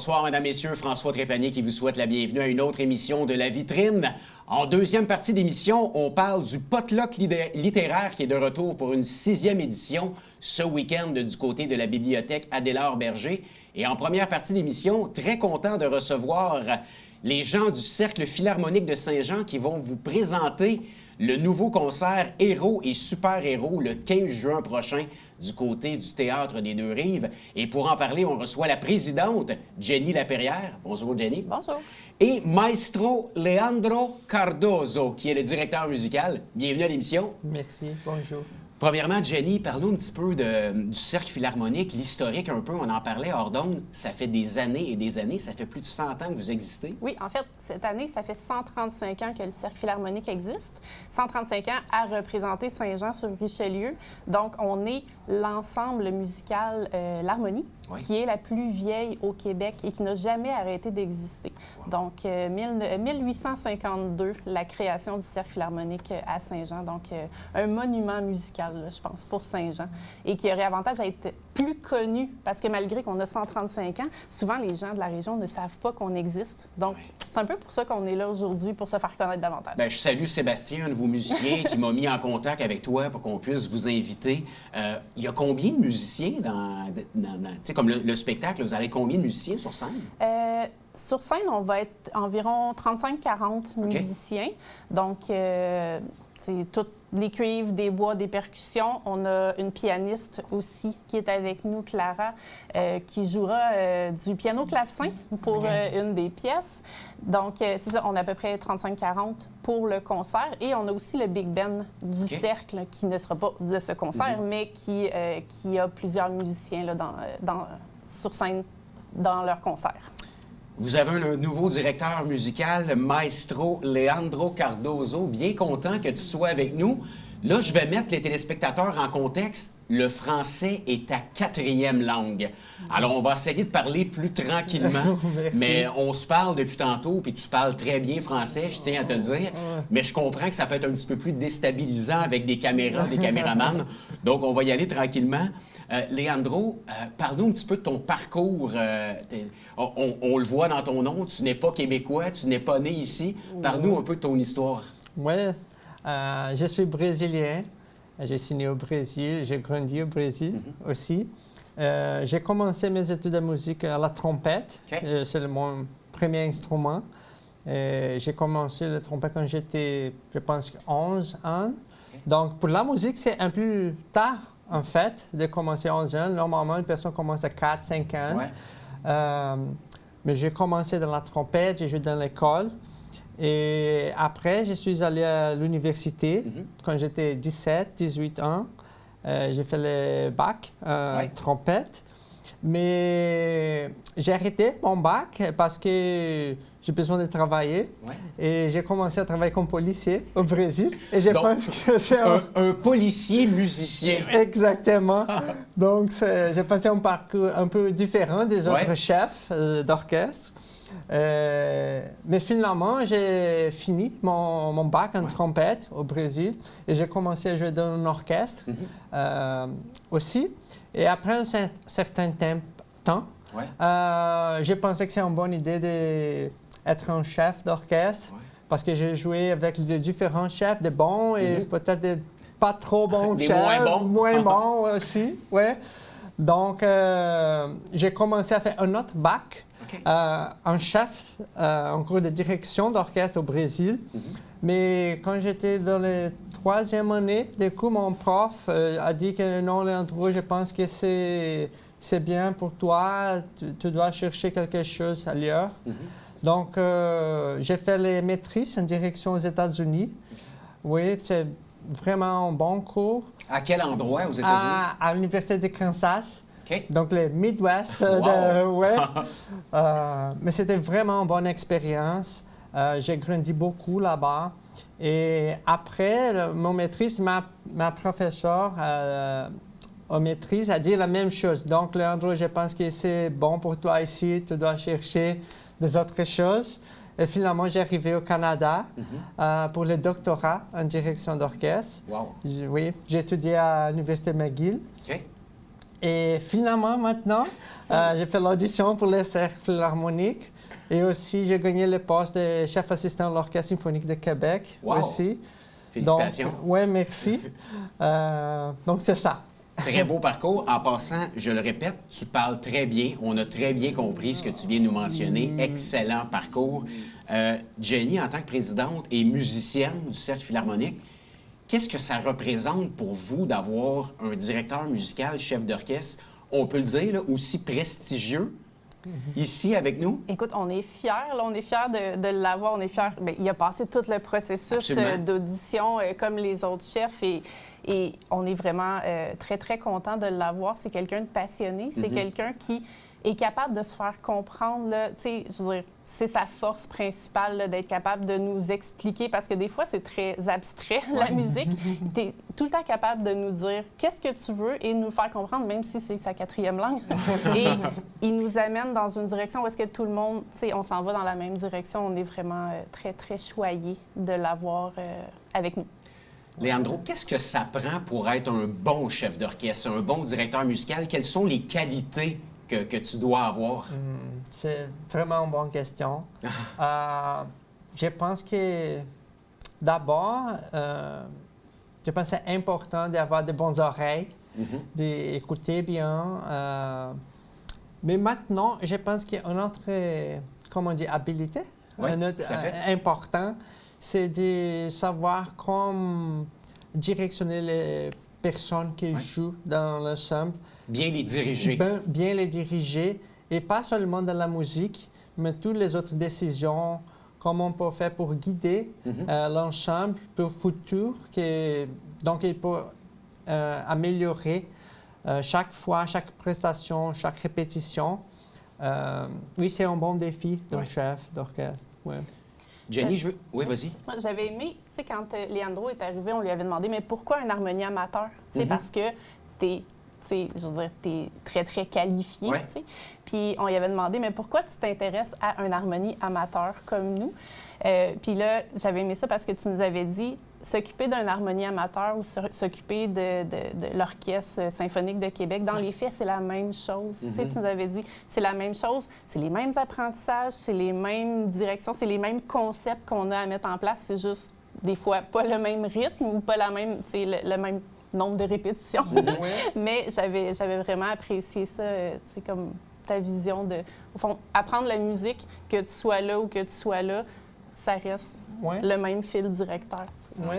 Bonsoir, mesdames, messieurs. François Trépanier qui vous souhaite la bienvenue à une autre émission de La Vitrine. En deuxième partie d'émission, on parle du potluck littéraire qui est de retour pour une 6e édition ce week-end du côté de la bibliothèque Adélard-Berger. Et en première partie d'émission, très content de recevoir les gens du Cercle Philharmonique de Saint-Jean qui vont vous présenter le nouveau concert Héros et Super-Héros le 15 juin prochain du côté du Théâtre des Deux-Rives. Et pour en parler, on reçoit la présidente Jenny Laperrière. Bonjour, Jenny. Bonjour. Et Maestro Leandro Cardoso, qui est le directeur musical. Bienvenue à l'émission. Merci, bonjour. Premièrement, Jenny, parle-nous un petit peu du Cercle Philharmonique, l'historique un peu. On en parlait hors d'onde. Ça fait des années et des années. Ça fait plus de 100 ans que vous existez. Oui, en fait, cette année, ça fait 135 ans que le Cercle Philharmonique existe. 135 ans à représenter Saint-Jean-sur-Richelieu. Donc, on est l'ensemble musical L'Harmonie, qui est la plus vieille au Québec et qui n'a jamais arrêté d'exister. Wow. Donc, 1852, la création du Cercle Philharmonique à Saint-Jean. Donc, un monument musical, là, je pense, pour Saint-Jean. Et qui aurait avantage à être plus connu, parce que malgré qu'on a 135 ans, souvent les gens de la région ne savent pas qu'on existe. Donc, c'est un peu pour ça qu'on est là aujourd'hui, pour se faire connaître davantage. Bien, je salue Sébastien, un de vos musiciens, qui m'a mis en contact avec toi pour qu'on puisse vous inviter. Il y a combien de musiciens dans tu sais, comme le spectacle, vous avez combien de musiciens sur scène? Sur scène, on va être environ 35-40 musiciens. Donc, c'est toutes les cuivres, des bois, des percussions. On a une pianiste aussi qui est avec nous, Clara, qui jouera du piano-clavecin pour une des pièces. Donc, c'est ça, on a à peu près 35-40 pour le concert. Et on a aussi le Big Band du Cercle, qui ne sera pas de ce concert, mais qui a plusieurs musiciens là, sur scène dans leur concert. Vous avez un nouveau directeur musical, Maestro Leandro Cardoso. Bien content que tu sois avec nous. Là, je vais mettre les téléspectateurs en contexte. Le français est ta 4e langue. Alors, on va essayer de parler plus tranquillement. Mais on se parle depuis tantôt, puis tu parles très bien français, je tiens à te le dire. Mais je comprends que ça peut être un petit peu plus déstabilisant avec des caméras, des caméramans. Donc, on va y aller tranquillement. Leandro, parle-nous un petit peu de ton parcours. On le voit dans ton nom, tu n'es pas québécois, tu n'es pas né ici. Parle-nous un peu de ton histoire. Oui, je suis brésilien. Je suis né au Brésil, j'ai grandi au Brésil aussi. J'ai commencé mes études de musique à la trompette. C'est mon premier instrument. J'ai commencé la trompette quand j'étais, je pense, 11 ans. Donc, pour la musique, c'est un peu tard. En fait, de commencer à 11 ans, normalement, une personne commence à 4-5 ans. Mais j'ai commencé dans la trompette, j'ai joué dans l'école. Et après, je suis allé à l'université quand j'étais 17-18 ans. J'ai fait le bac trompette. Mais j'ai arrêté mon bac parce que j'ai besoin de travailler. Et j'ai commencé à travailler comme policier au Brésil. Et je pense que c'est un policier musicien. Exactement. Donc, j'ai passé un parcours un peu différent des autres chefs d'orchestre. Mais finalement, j'ai fini mon bac en trompette au Brésil. Et j'ai commencé à jouer dans un orchestre aussi. Et après un certain temps, j'ai pensé que c'est une bonne idée d'être un chef d'orchestre parce que j'ai joué avec de différents chefs, de bons et peut-être de pas trop bons des chefs. moins bons aussi, Donc, j'ai commencé à faire un autre bac, un chef, en cours de direction d'orchestre au Brésil. Mais quand j'étais dans la 3e année, du coup, mon prof a dit que non, Leandro, je pense que c'est bien pour toi, tu dois chercher quelque chose ailleurs. Donc, j'ai fait les maîtrises en direction aux États-Unis. Oui, c'est vraiment un bon cours. À quel endroit aux États-Unis? À l'Université de Kansas. Donc, le Midwest. Mais c'était vraiment une bonne expérience. J'ai grandi beaucoup là-bas. Et après, mon maîtrise, ma professeure en maîtrise a dit la même chose. Donc, Leandro, je pense que c'est bon pour toi ici, tu dois chercher des autres choses. Et finalement, j'ai arrivé au Canada pour le doctorat en direction d'orchestre. Wow. J'ai étudié à l'Université McGill. Et finalement, maintenant, j'ai fait l'audition pour le Cercle Philharmonique. Et aussi, j'ai gagné le poste de chef assistant de l'Orchestre symphonique de Québec aussi. Félicitations. Oui, merci. Donc, c'est ça. Très beau parcours. En passant, je le répète, tu parles très bien. On a très bien compris ce que tu viens de nous mentionner. Excellent parcours. Jenny, en tant que présidente et musicienne du Cercle Philharmonique, qu'est-ce que ça représente pour vous d'avoir un directeur musical, chef d'orchestre, on peut le dire, là, aussi prestigieux, ici avec nous? Écoute, on est fiers, là, on est fiers de l'avoir, on est fiers. Bien, il a passé tout le processus d'audition comme les autres chefs et on est vraiment très, très contents de l'avoir. C'est quelqu'un de passionné, c'est quelqu'un qui est capable de se faire comprendre, là, tu sais, je veux dire, c'est sa force principale là, d'être capable de nous expliquer, parce que des fois, c'est très abstrait, la musique. Tu es tout le temps capable de nous dire qu'est-ce que tu veux et nous faire comprendre, même si c'est sa 4e langue. Et il nous amène dans une direction où est-ce que tout le monde, tu sais, on s'en va dans la même direction. On est vraiment très, très choyés de l'avoir avec nous. Leandro, qu'est-ce que ça prend pour être un bon chef d'orchestre, un bon directeur musical? Quelles sont les qualités que tu dois avoir? C'est vraiment une bonne question. Je pense que d'abord, je pense que c'est important d'avoir de bonnes oreilles, d'écouter bien. Mais maintenant, je pense qu'une autre, comment dire, habilité, un autre important, c'est de savoir comment directionner les personnes qui jouent dans l'ensemble. Bien les diriger. Bien les diriger, et pas seulement dans la musique, mais toutes les autres décisions, comment on peut faire pour guider l'ensemble pour le futur. Donc, il peut améliorer chaque fois, chaque prestation, chaque répétition. Oui, c'est un bon défi d'un chef d'orchestre. Ouais. Jenny, je veux... Oui, vas-y. J'avais aimé, tu sais, quand Leandro est arrivé, on lui avait demandé, mais pourquoi un harmonie amateur? Tu sais, parce que je veux dire, t'es très, très qualifié, tu sais. Puis on lui avait demandé, mais pourquoi tu t'intéresses à un harmonie amateur comme nous? Puis là, j'avais aimé ça parce que tu nous avais dit, s'occuper d'un harmonie amateur ou s'occuper de l'Orchestre symphonique de Québec, dans les faits, c'est la même chose. Tu sais, tu nous avais dit, c'est la même chose, c'est les mêmes apprentissages, c'est les mêmes directions, c'est les mêmes concepts qu'on a à mettre en place. C'est juste, des fois, pas le même rythme ou pas la même, tu sais, le même nombre de répétitions. Mais j'avais vraiment apprécié ça, c'est comme ta vision de, au fond, apprendre la musique, que tu sois là ou que tu sois là, ça reste le même fil directeur. Oui,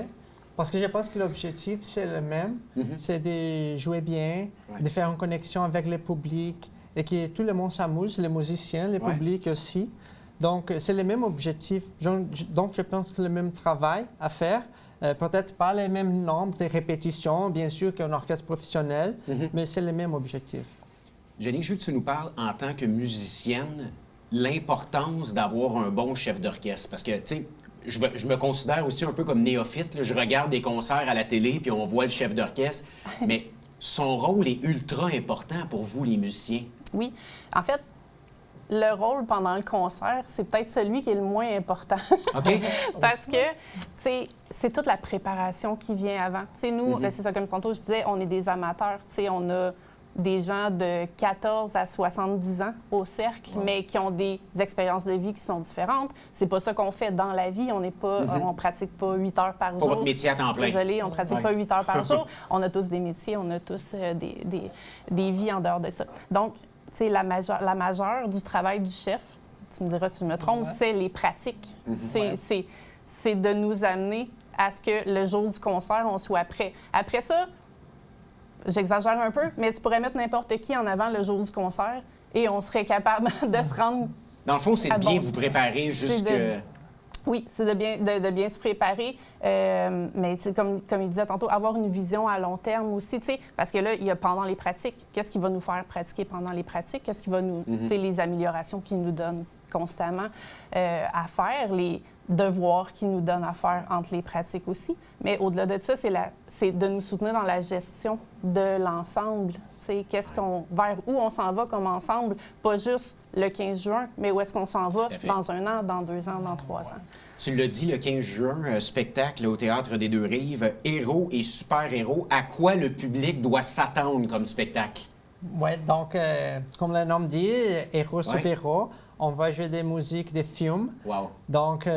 parce que je pense que l'objectif, c'est le même, c'est de jouer bien, de faire une connexion avec le public et que tout le monde s'amuse, les musiciens, le public aussi. Donc, c'est le même objectif. Donc, je pense que le même travail à faire. Peut-être pas les mêmes nombres de répétitions, bien sûr, qu'un orchestre professionnel, mais c'est le même objectif. Jenny, je veux que tu nous parles en tant que musicienne, l'importance d'avoir un bon chef d'orchestre. Parce que, tu sais, je me considère aussi un peu comme néophyte. Là. Je regarde des concerts à la télé, puis on voit le chef d'orchestre. Mais son rôle est ultra important pour vous, les musiciens. Oui. En fait, le rôle pendant le concert, c'est peut-être celui qui est le moins important. OK. Parce que, tu sais, c'est toute la préparation qui vient avant. Tu sais, nous, c'est ça, comme tantôt je disais, on est des amateurs. Tu sais, on a des gens de 14 à 70 ans au cercle, mais qui ont des expériences de vie qui sont différentes. C'est pas ça qu'on fait dans la vie. On n'est pas, on pratique pas 8 heures par jour. Pas votre métier à temps plein. Désolée, on pratique pas 8 heures par jour. On a tous des métiers, on a tous des vies en dehors de ça. Donc, tu sais, la majeure du travail du chef, tu me diras si je me trompe, c'est les pratiques. C'est de nous amener à ce que le jour du concert, on soit prêt. Après ça, j'exagère un peu, mais tu pourrais mettre n'importe qui en avant le jour du concert et on serait capable de se rendre. Dans le fond, c'est de bien vous préparer jusque. Oui, c'est de bien se préparer, mais comme il disait tantôt, avoir une vision à long terme aussi, tu sais, parce que là, il y a pendant les pratiques, qu'est-ce qui va nous faire pratiquer pendant les pratiques, qu'est-ce qui va nous, tu sais, les améliorations qu'il nous donne constamment à faire, les devoirs qu'il nous donne à faire entre les pratiques aussi. Mais au-delà de ça, c'est de nous soutenir dans la gestion de l'ensemble. Tu sais, vers où on s'en va comme ensemble, pas juste le 15 juin, mais où est-ce qu'on s'en va dans 1 an, dans 2 ans, dans 3 ans. Tu l'as dit, le 15 juin, spectacle au Théâtre des Deux-Rives, héros et super-héros. À quoi le public doit s'attendre comme spectacle? Oui, donc, comme le nom dit, héros super-héros, on va jouer des musiques des films. Wow. Donc,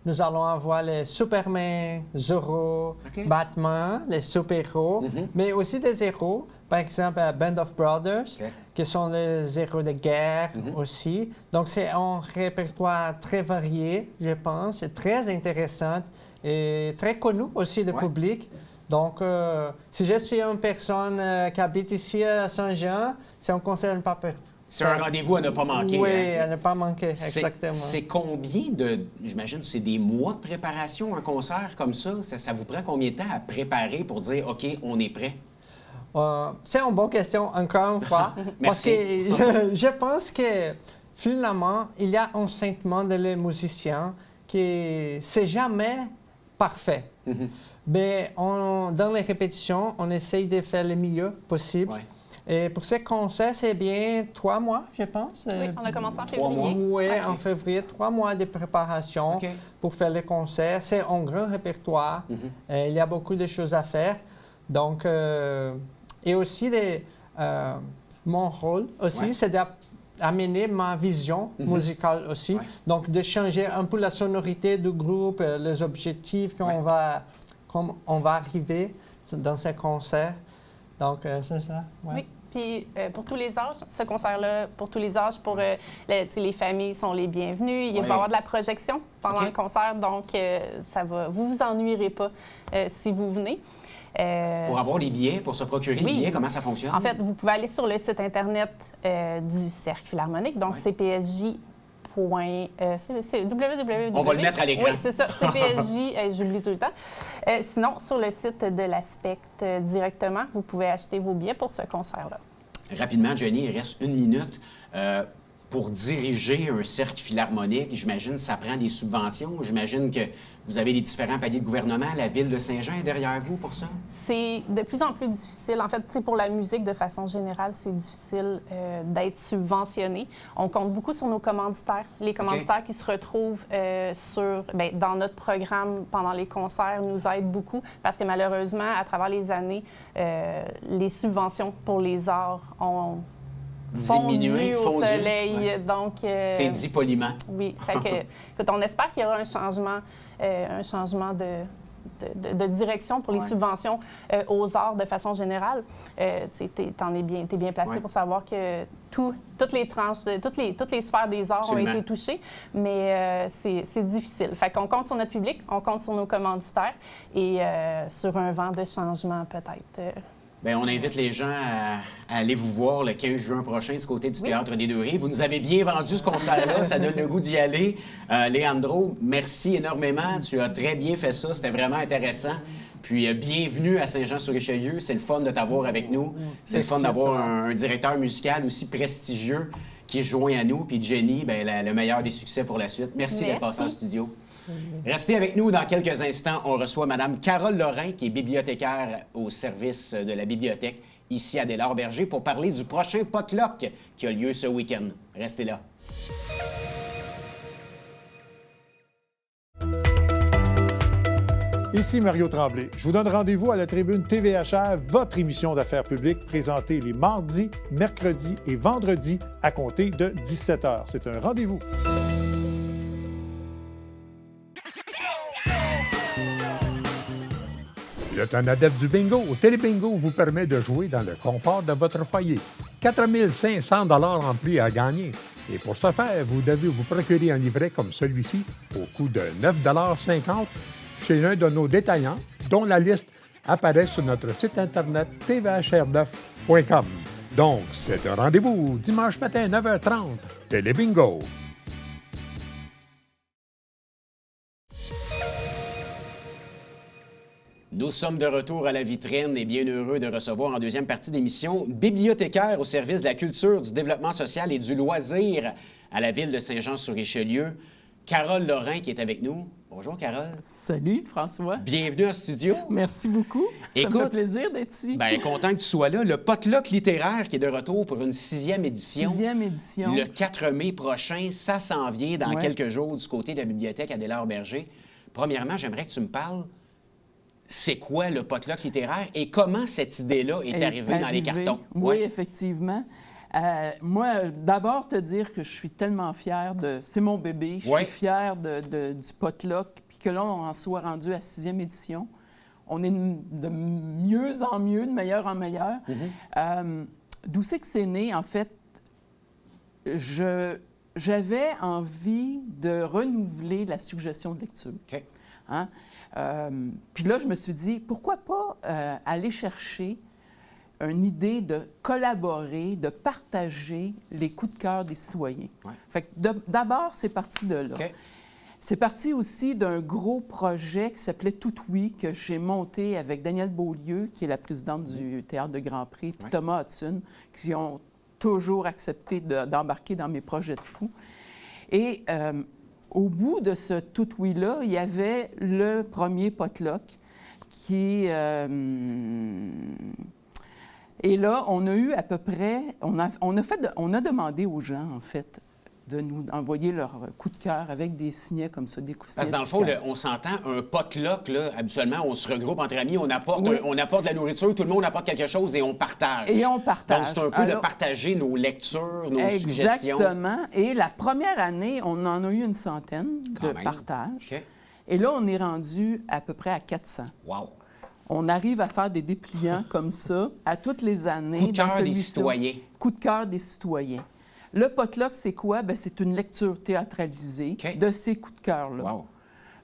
nous allons avoir les Superman, Zorro, Batman, les super-héros, mais aussi des héros, par exemple Band of Brothers, qui sont les héros de guerre aussi. Donc, c'est un répertoire très varié, je pense, et très intéressant et très connu aussi du public. Donc, si je suis une personne qui habite ici à Saint-Jean, c'est un concert à ne pas perdre. C'est un rendez-vous à ne pas manquer. Oui, à ne pas manquer, exactement. C'est combien de... J'imagine que c'est des mois de préparation, un concert comme ça? Ça vous prend combien de temps à préparer pour dire, OK, on est prêt? C'est une bonne question, encore une fois. Parce que je pense que finalement, il y a un sentiment de les musiciens que c'est jamais parfait. Mais dans les répétitions, on essaye de faire le mieux possible. Ouais. Et pour ce concert, c'est bien 3 mois, je pense. Oui, on a commencé en février. Oui, en février, 3 mois de préparation pour faire le concert. C'est un grand répertoire. Il y a beaucoup de choses à faire. Donc, et aussi, mon rôle aussi, c'est d'amener ma vision musicale aussi. Donc, de changer un peu la sonorité du groupe, les objectifs qu'on va arriver dans ce concert. Donc, c'est ça. Oui. Puis, pour tous les âges, ce concert-là, pour tous les âges, pour les familles sont les bienvenues. Il va y avoir de la projection pendant le concert, donc ça va. Vous vous ennuierez pas si vous venez. Pour avoir les billets, pour se procurer les billets, comment ça fonctionne? En fait, vous pouvez aller sur le site Internet du Cercle Philharmonique, donc CPSJ. C'est www. On va le mettre à l'écran. Oui, c'est ça, CPSJ, j'oublie tout le temps. Sinon, sur le site de l'Aspect directement, vous pouvez acheter vos billets pour ce concert-là. Rapidement, Jenny, il reste 1 minute. Pour diriger un cercle philharmonique, j'imagine que ça prend des subventions. J'imagine que vous avez les différents paliers de gouvernement. La Ville de Saint-Jean est derrière vous pour ça? C'est de plus en plus difficile. En fait, pour la musique, de façon générale, c'est difficile d'être subventionné. On compte beaucoup sur nos commanditaires. Les commanditaires qui se retrouvent dans notre programme pendant les concerts nous aident beaucoup parce que malheureusement, à travers les années, les subventions pour les arts ont fondu au soleil. Donc, c'est dit poliment. Oui. Fait que, écoute, on espère qu'il y aura un changement de direction pour les subventions aux arts de façon générale. T'es bien placé pour savoir que toutes les tranches, toutes les sphères des arts ont été touchées, mais c'est difficile. Fait qu'on compte sur notre public, on compte sur nos commanditaires et sur un vent de changement peut-être. Bien, on invite les gens à aller vous voir le 15 juin prochain du côté du Théâtre des Deux Rives. Vous nous avez bien vendu ce concert-là, ça donne le goût d'y aller. Leandro, merci énormément. Tu as très bien fait ça, c'était vraiment intéressant. Puis bienvenue à Saint-Jean-sur-Richelieu. C'est le fun de t'avoir avec nous. C'est le fun d'avoir un directeur musical aussi prestigieux qui est joint à nous. Puis Jenny, bien, le meilleur des succès pour la suite. Merci d'être passé en studio. Restez avec nous dans quelques instants. On reçoit Mme Carole Lorrain, qui est bibliothécaire au service de la bibliothèque ici à Des-Lacs-Berger, pour parler du prochain potluck qui a lieu ce week-end. Restez là. Ici Mario Tremblay. Je vous donne rendez-vous à la tribune TVHR, votre émission d'affaires publiques présentée les mardis, mercredis et vendredis à compter de 17h. C'est un rendez-vous. Le Tonadette du bingo au Télébingo vous permet de jouer dans le confort de votre foyer. 4 500 $ en prix à gagner. Et pour ce faire, vous devez vous procurer un livret comme celui-ci au coût de 9,50 $ chez l'un de nos détaillants, dont la liste apparaît sur notre site internet tvhr9.com. Donc, c'est un rendez-vous dimanche matin 9h30. Télébingo. Nous sommes de retour à la vitrine et bien heureux de recevoir en deuxième partie d'émission bibliothécaire au service de la culture, du développement social et du loisir à la Ville de Saint-Jean-sur-Richelieu, Carole Lorrain qui est avec nous. Bonjour Carole. Salut François. Bienvenue en studio. Merci beaucoup. Écoute, ça me fait plaisir d'être ici. Bien, content que tu sois là. Le potluck littéraire qui est de retour pour une 6e édition. 6e édition. Le 4 mai prochain, ça s'en vient dans quelques jours du côté de la bibliothèque à Des-Lacs-Berger. Premièrement, j'aimerais que tu me parles c'est quoi le potluck littéraire et comment cette idée-là est arrivée dans les cartons? Oui, Ouais. effectivement. Moi, d'abord, te dire que je suis tellement fière de... C'est mon bébé. Je Ouais. suis fière du potluck. Puis que là, on en soit rendu à 6e édition. On est de mieux en mieux, de meilleur en meilleur. D'où c'est que c'est né, en fait, j'avais envie de renouveler la suggestion de lecture. OK. Hein? Puis là, je me suis dit, pourquoi pas aller chercher une idée de collaborer, de partager les coups de cœur des citoyens. Ouais. Fait que d'abord, c'est parti de là. OK. C'est parti aussi d'un gros projet qui s'appelait Tout Oui, que j'ai monté avec Danielle Beaulieu, qui est la présidente du Théâtre de Grand Prix, puis Ouais. Thomas Hudson, qui ont toujours accepté d'embarquer dans mes projets de fou. Et au bout de ce Tout Oui-là, il y avait le premier potluck qui... Et là, on a eu à peu près... On a demandé aux gens, en fait, de nous envoyer leur coup de cœur avec des signets comme ça, des coups de Parce que dans le fond, on s'entend, un potluck, là, habituellement, on se regroupe entre amis, on apporte, Oui. on apporte de la nourriture, tout le monde apporte quelque chose et on partage. Et on partage. Donc, c'est un peu de Alors, partager nos lectures, nos suggestions. exactement. Et la première année, on en a eu une centaine Quand de même. partages. OK. Et là, on est rendu à peu près à 400. Wow. On arrive à faire des dépliants comme ça à toutes les années. Coup de dans cœur des celui-ci. citoyens. Coup de cœur des citoyens. Le potluck, c'est quoi? Bien, c'est une lecture théâtralisée OK. de ces coups de cœur-là. Wow.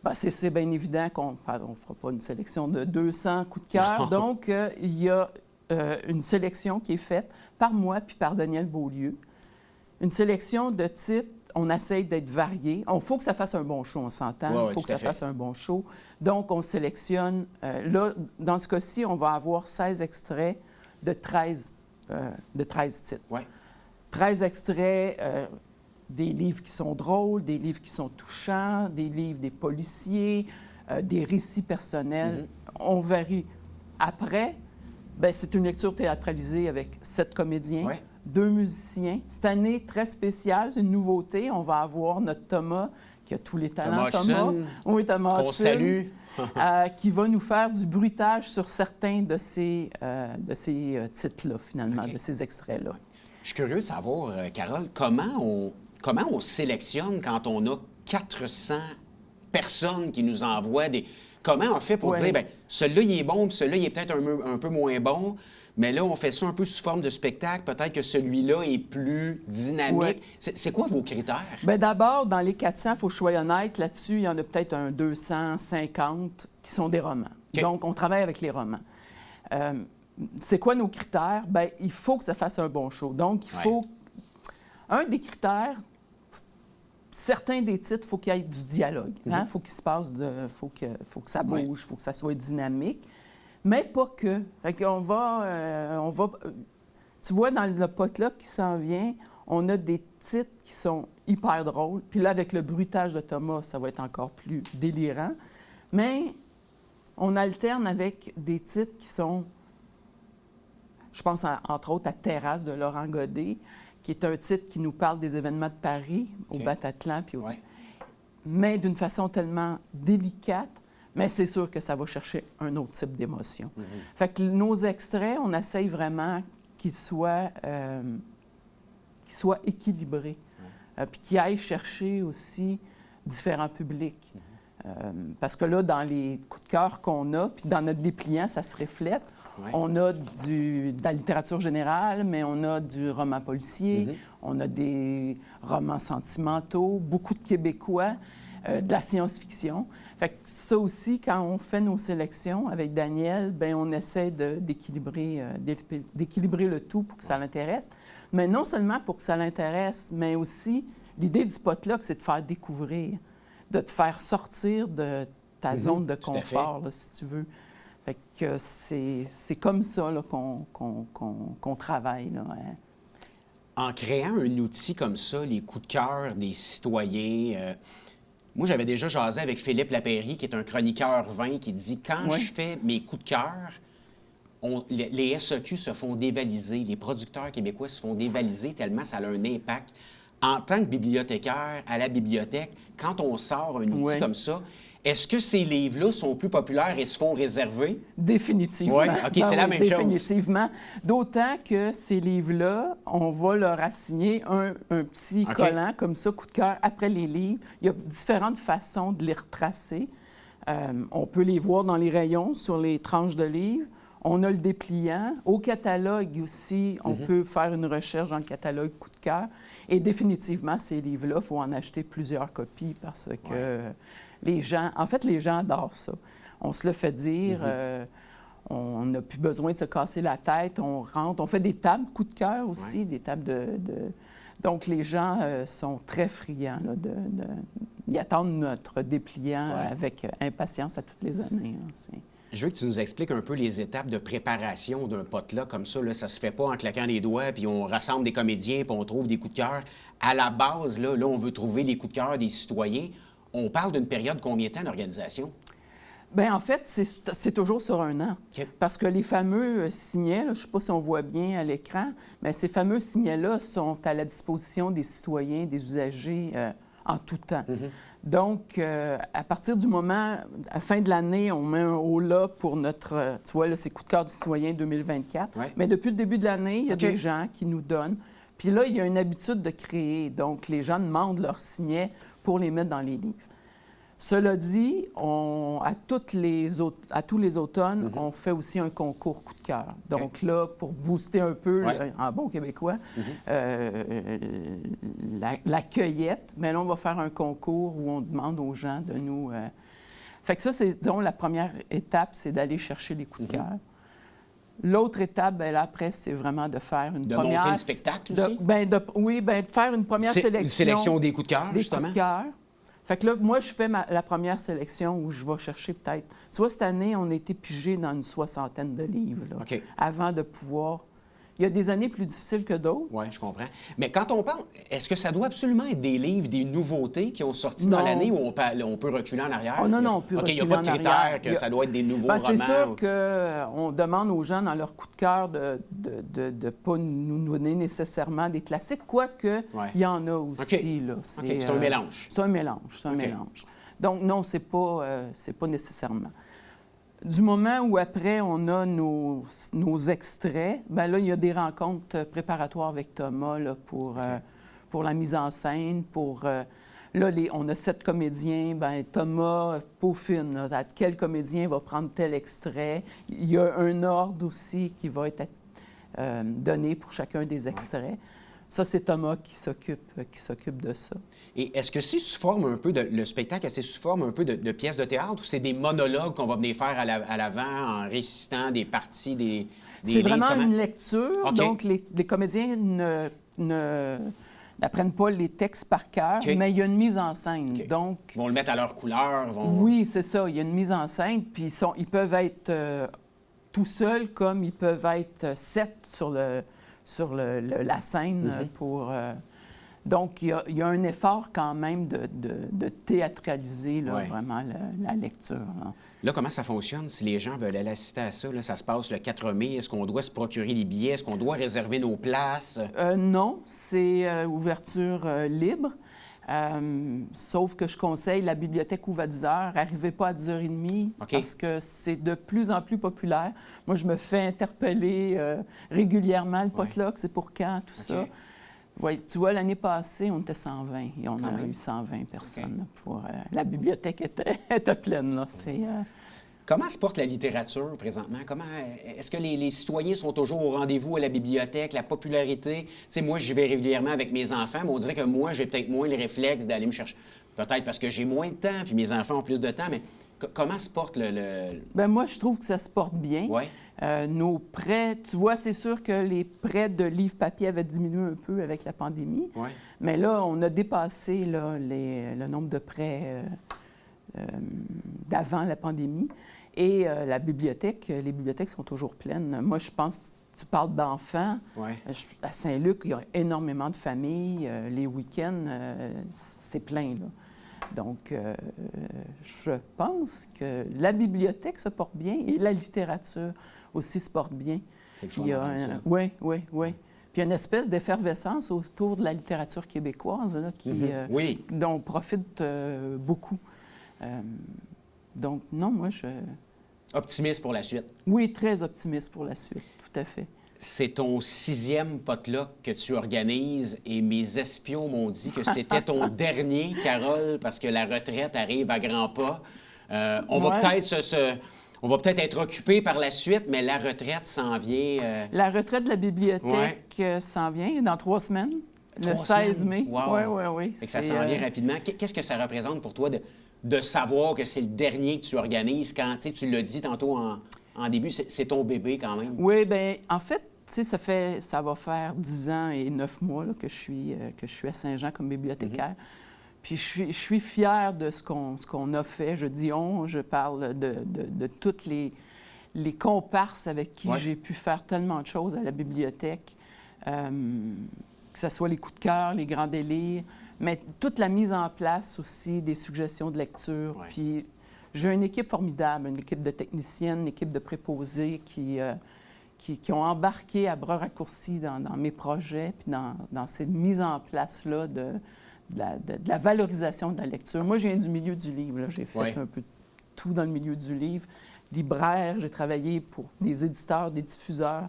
Ben, c'est bien évident qu'on ne fera pas une sélection de 200 coups de cœur. Donc, il y a une sélection qui est faite par moi puis par Danielle Beaulieu. Une sélection de titres. On essaye d'être varié. Il faut que ça fasse un bon show, on s'entend. Il Ouais, faut tout que à ça fait. fasse un bon show. Donc, on sélectionne. Là, dans ce cas-ci, on va avoir 16 extraits de 13 titres. Ouais. 13 extraits, des livres qui sont drôles, des livres qui sont touchants, des livres des policiers, des récits personnels. On varie. Après, ben, c'est une lecture théâtralisée avec 7 comédiens, Ouais. 2 musiciens. Cette année, très spéciale, c'est une nouveauté. On va avoir notre Thomas, qui a tous les talents. Thomas Hudson, Oui, Thomas qu'on Hudson, salue. qui va nous faire du bruitage sur certains de ces titres-là, finalement, OK. de ces extraits-là. Je suis curieux de savoir, Carole, comment on sélectionne quand on a 400 personnes qui nous envoient des... Comment on fait pour Ouais. dire, bien, celui-là, il est bon, puis celui-là, il est peut-être un peu moins bon, mais là, on fait ça un peu sous forme de spectacle. Peut-être que celui-là est plus dynamique. Ouais. C'est quoi vos critères? Bien, d'abord, dans les 400, il faut que je sois honnête, là-dessus, il y en a peut-être un 250 qui sont des romans. OK. Donc, on travaille avec les romans. C'est quoi nos critères? Bien, il faut que ça fasse un bon show. Donc, il faut... Un des critères, certains des titres, il faut qu'il y ait du dialogue. Il faut qu'il se passe faut que ça bouge, il faut que ça soit dynamique. Mais pas que. Fait qu'on va... tu vois, dans le potluck qui s'en vient, on a des titres qui sont hyper drôles. Puis là, avec le bruitage de Thomas, ça va être encore plus délirant. Mais on alterne avec des titres qui sont... Je pense, entre autres, à Terrasse de Laurent Godet, qui est un titre qui nous parle des événements de Paris, au OK. Bataclan, puis Ouais. mais d'une façon tellement délicate, mais c'est sûr que ça va chercher un autre type d'émotion. Fait que nos extraits, on essaye vraiment qu'ils soient équilibrés, puis qu'ils aillent chercher aussi différents publics. Parce que là, dans les coups de cœur qu'on a, puis dans notre dépliant, ça se reflète. Ouais. On a de la littérature générale, mais on a du roman policier, on a des romans sentimentaux, beaucoup de Québécois, de la science-fiction. Fait que ça aussi, quand on fait nos sélections avec Daniel, bien, on essaie d'équilibrer le tout pour que ça l'intéresse. Mais non seulement pour que ça l'intéresse, mais aussi, l'idée du potluck, c'est de faire découvrir, de te faire sortir de ta zone de tout à fait. confort, là, si tu veux. Fait que c'est comme ça là, qu'on travaille. Là, hein. En créant un outil comme ça, les coups de cœur des citoyens, moi, j'avais déjà jasé avec Philippe Lapéry, qui est un chroniqueur vin, qui dit « Quand Ouais. je fais mes coups de cœur, les SAQ se font dévaliser, les producteurs québécois se font dévaliser tellement ça a un impact. » En tant que bibliothécaire à la bibliothèque, quand on sort un outil Ouais. comme ça, Est-ce que ces livres-là sont plus populaires et se font réserver? Définitivement. Oui, OK, c'est la même chose. Définitivement. D'autant que ces livres-là, on va leur assigner un petit collant comme ça, coup de cœur, après les livres. Il y a différentes façons de les retracer. On peut les voir dans les rayons, sur les tranches de livres. On a le dépliant. Au catalogue aussi, on peut faire une recherche dans le catalogue coup de cœur. Et définitivement, ces livres-là, il faut en acheter plusieurs copies parce que les gens adorent ça. On se le fait dire, on n'a plus besoin de se casser la tête, on rentre, on fait des tables coup de cœur aussi, des tables Donc, les gens sont très friands là, ils attendent notre dépliant avec impatience à toutes les années. Hein, je veux que tu nous expliques un peu les étapes de préparation d'un potluck comme ça. Là, ça se fait pas en claquant les doigts, puis on rassemble des comédiens, puis on trouve des coups de cœur. À la base, là, on veut trouver les coups de cœur des citoyens. On parle d'une période de combien de temps d'organisation? Bien, en fait, c'est toujours sur un an. Okay. Parce que les fameux signets, là, je ne sais pas si on voit bien à l'écran, mais ces fameux signets-là sont à la disposition des citoyens, des usagers en tout temps. Donc, à partir du moment, à la fin de l'année, on met un haut-là pour notre, tu vois, là, c'est coup de cœur du citoyen 2024. Ouais. Mais depuis le début de l'année, il y a des gens qui nous donnent. Puis là, il y a une habitude de créer. Donc, les gens demandent leurs signets pour les mettre dans les livres. Cela dit, à tous les automnes, on fait aussi un concours coup de cœur. Donc là, pour booster un peu, en bon québécois, la cueillette, mais là, on va faire un concours où on demande aux gens de nous... Fait que ça, c'est, disons, la première étape, c'est d'aller chercher les coups de cœur. L'autre étape, bien là, après, c'est vraiment de faire une première... De monter le spectacle aussi? De faire une première sélection. Une sélection des coups de cœur, justement? Des coups de cœur. Fait que là, moi, je fais la première sélection où je vais chercher peut-être... Tu vois, cette année, on a été pigé dans une 60aine de livres, là, avant de pouvoir... Il y a des années plus difficiles que d'autres. Oui, je comprends. Mais quand on parle, est-ce que ça doit absolument être des livres, des nouveautés qui ont sorti dans l'année ou on peut reculer en arrière? Oh, non, on peut reculer en arrière. Il n'y a pas de critère que ça doit être des nouveaux romans? C'est sûr qu'on demande aux gens, dans leur coup de cœur, de ne pas nous donner nécessairement des classiques, quoique il y en a aussi. Là. C'est un mélange. C'est un mélange. Donc, non, c'est pas nécessairement. Du moment où, après, on a nos extraits, bien là, il y a des rencontres préparatoires avec Thomas là, pour la mise en scène, là, on a 7 comédiens, bien, Thomas peaufine, là, quel comédien va prendre tel extrait. Il y a un ordre aussi qui va être donné pour chacun des extraits. Ça, c'est Thomas qui s'occupe de ça. Et est-ce que c'est sous forme un peu le spectacle, c'est sous forme un peu de pièces de théâtre ou c'est des monologues qu'on va venir faire à l'avant en récitant des parties, des c'est livres, vraiment une lecture, donc les comédiens n'apprennent pas les textes par cœur, mais il y a une mise en scène. Donc, ils vont le mettre à leur couleur. Oui, c'est ça. Il y a une mise en scène, puis ils peuvent être tout seuls comme ils peuvent être 7 sur la scène pour... Donc, il y a un effort quand même de théâtraliser vraiment la lecture. Là, comment ça fonctionne si les gens veulent aller assister à ça? Là, ça se passe le 4 mai. Est-ce qu'on doit se procurer les billets? Est-ce qu'on doit réserver nos places? Non, c'est ouverture libre. Sauf que je conseille, la bibliothèque ouvre à 10 h. Arrivez pas à 10h30 parce que c'est de plus en plus populaire. Moi, je me fais interpeller régulièrement. Le potluck, c'est pour quand, tout ça? Ouais, tu vois, l'année passée, on était 120 et on a eu 120 personnes. La bibliothèque était pleine. Là. Comment se porte la littérature présentement? Est-ce que les citoyens sont toujours au rendez-vous à la bibliothèque, la popularité? Tu sais, moi, j'y vais régulièrement avec mes enfants, mais on dirait que moi, j'ai peut-être moins le réflexe d'aller me chercher. Peut-être parce que j'ai moins de temps, puis mes enfants ont plus de temps, mais comment se porte le... Bien, moi, je trouve que ça se porte bien. Oui. Nos prêts, tu vois, c'est sûr que les prêts de livres papier avaient diminué un peu avec la pandémie. Oui. Mais là, on a dépassé là, le nombre de prêts d'avant la pandémie. Et les bibliothèques sont toujours pleines. Moi, je pense, tu parles d'enfants. Oui. À Saint-Luc, il y a énormément de familles. Les week-ends, c'est plein, là. Donc, je pense que la bibliothèque se porte bien et la littérature aussi se porte bien. C'est le Oui. Puis il y a une espèce d'effervescence autour de la littérature québécoise là, dont on profite beaucoup. Donc, non, moi, Optimiste pour la suite. Oui, très optimiste pour la suite, tout à fait. C'est ton 6e potluck que tu organises et mes espions m'ont dit que c'était ton dernier, Carole, parce que la retraite arrive à grands pas. On va peut-être être occupé par la suite, mais la retraite s'en vient. La retraite de la bibliothèque s'en vient dans 3 semaines, le 16 mai. Wow. Oui. Ça s'en vient rapidement. Qu'est-ce que ça représente pour toi de savoir que c'est le dernier que tu organises quand, tu l'as dit tantôt en début, c'est ton bébé quand même? Oui, bien, en fait, ça va faire 10 ans et 9 mois là, que je suis à Saint-Jean comme bibliothécaire. Puis je suis fière de ce qu'on a fait. Je dis on, je parle de toutes les comparses avec qui j'ai pu faire tellement de choses à la bibliothèque, que ce soit les coups de cœur, les grands délires, mais toute la mise en place aussi des suggestions de lecture. Puis j'ai une équipe formidable, une équipe de techniciennes, une équipe de préposés qui ont embarqué à bras raccourcis dans mes projets, puis dans cette mise en place-là de la valorisation de la lecture. Moi, je viens du milieu du livre. J'ai fait un peu tout dans le milieu du livre. Libraire, j'ai travaillé pour des éditeurs, des diffuseurs.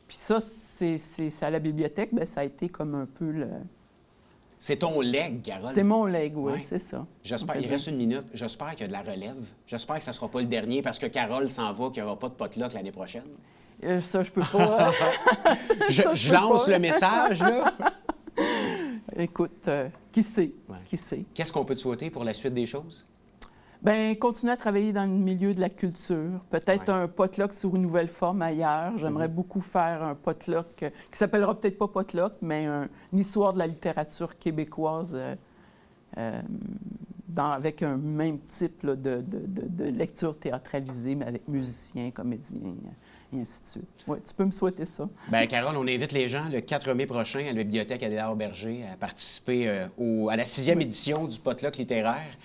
Puis ça, c'est à la bibliothèque, bien, ça a été comme un peu le... C'est ton leg, Carole? C'est mon leg, oui, c'est ça. J'espère, il reste 1 minute. J'espère qu'il y a de la relève. J'espère que ça ne sera pas le dernier parce que Carole s'en va, qu'il n'y aura pas de potluck l'année prochaine. Ça, je peux pas. Je lance le message, là. Écoute, qui sait? Qui sait? Qu'est-ce qu'on peut te souhaiter pour la suite des choses? Bien, continuer à travailler dans le milieu de la culture. Peut-être un potluck sous une nouvelle forme ailleurs. J'aimerais beaucoup faire un potluck qui s'appellera peut-être pas potluck, mais une histoire de la littérature québécoise avec un même type là, de lecture théâtralisée, mais avec musiciens, comédiens, et ainsi de suite. Oui, tu peux me souhaiter ça. Bien, Carole, on invite les gens le 4 mai prochain à la Bibliothèque Adélard-Berger à participer à la 6e édition du potluck littéraire.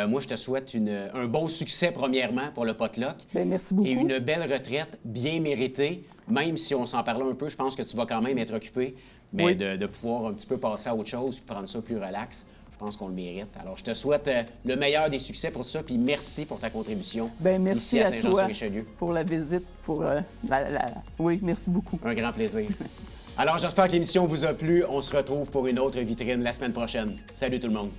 Moi, je te souhaite un bon succès, premièrement, pour le potluck. Bien, merci beaucoup. Et une belle retraite bien méritée. Même si on s'en parlait un peu, je pense que tu vas quand même être occupé. Mais de pouvoir un petit peu passer à autre chose et prendre ça plus relax, je pense qu'on le mérite. Alors, je te souhaite le meilleur des succès pour ça. Puis merci pour ta contribution. Bien, merci ici à à toi Saint-Jean-sur-Richelieu. Pour la visite. Oui, merci beaucoup. Un grand plaisir. Alors, j'espère que l'émission vous a plu. On se retrouve pour une autre vitrine la semaine prochaine. Salut tout le monde.